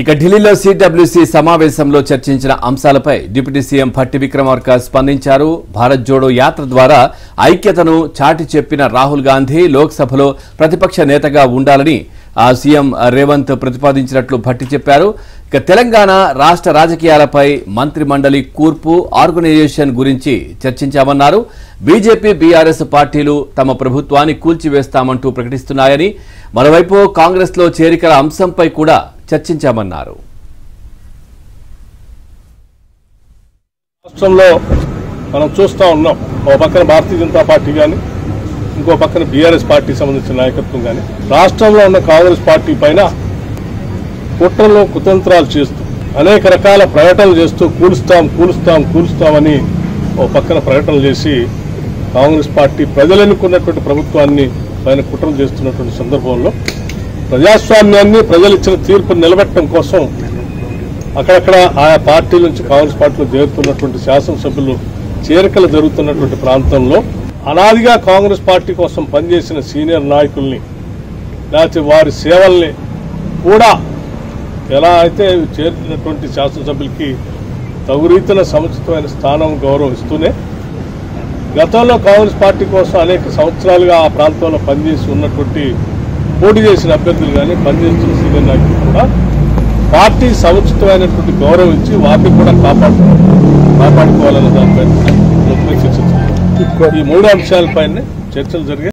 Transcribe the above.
ఇక ఢిల్లీలో సిడబ్ల్యూసీ సమావేశంలో చర్చించిన అంశాలపై డిప్యూటీ సీఎం భట్టి విక్రమార్క స్పందించారు. భారత్ జోడో యాత్ర ద్వారా ఐక్యతను చాటి చెప్పిన రాహుల్ గాంధీ లోక్సభలో ప్రతిపక్ష నేతగా ఉండాలని సీఎం రేవంత్ ప్రతిపాదించినట్లు భట్టి చెప్పారు. ఇక తెలంగాణ రాష్ట్ర రాజకీయాలపై మంత్రి మండలి కూర్పు ఆర్గనైజేషన్ గురించి చర్చించామన్నారు. బీజేపీ బీఆర్ఎస్ పార్టీలు తమ ప్రభుత్వాన్ని కూల్చివేస్తామంటూ ప్రకటిస్తున్నాయని, మరోవైపు కాంగ్రెస్ లో చేరికల అంశంపై కూడా చర్చించామన్నారు. రాష్ట్రంలో మనం చూస్తూ ఉన్నాం, ఓ పక్కన భారతీయ జనతా పార్టీ కానీ, ఇంకో పక్కన బీఆర్ఎస్ పార్టీకి సంబంధించిన నాయకత్వం కానీ రాష్ట్రంలో ఉన్న కాంగ్రెస్ పార్టీ పైన కుట్రలు కుతంత్రాలు చేస్తూ అనేక రకాల ప్రకటనలు చేస్తూ కూలుస్తామని ఓ పక్కన ప్రకటనలు చేసి కాంగ్రెస్ పార్టీ ప్రజలు ఎన్నుకున్నటువంటి ప్రభుత్వాన్ని పైన కుట్రలు చేస్తున్నటువంటి సందర్భంలో ప్రజాస్వామ్యాన్ని, ప్రజలు ఇచ్చిన తీర్పును నిలబెట్టడం కోసం అక్కడక్కడ ఆయా పార్టీల నుంచి కాంగ్రెస్ పార్టీలో చేరుతున్నటువంటి శాసనసభ్యులు చేరికలు జరుగుతున్నటువంటి ప్రాంతంలో అనాదిగా కాంగ్రెస్ పార్టీ కోసం పనిచేసిన సీనియర్ నాయకుల్ని, లేకపోతే వారి సేవల్ని కూడా ఎలా అయితే చేరుతున్నటువంటి శాసనసభ్యులకి తగు రీతిన సముచితమైన స్థానం, గౌరవం ఇస్తూనే గతంలో కాంగ్రెస్ పార్టీ కోసం అనేక సంవత్సరాలుగా ఆ ప్రాంతంలో పనిచేసి ఉన్నటువంటి పోటీ చేసిన అభ్యర్థులు కానీ, పనిచేస్తున్న సీనియర్ నాయకులు కూడా పార్టీ సముచితమైనటువంటి గౌరవం ఇచ్చి వాటిని కూడా కాపాడుకోవాలన్న దానిపైన చర్చించారు. ఈ మూడు అంశాలపైన చర్చలు జరిగాయి.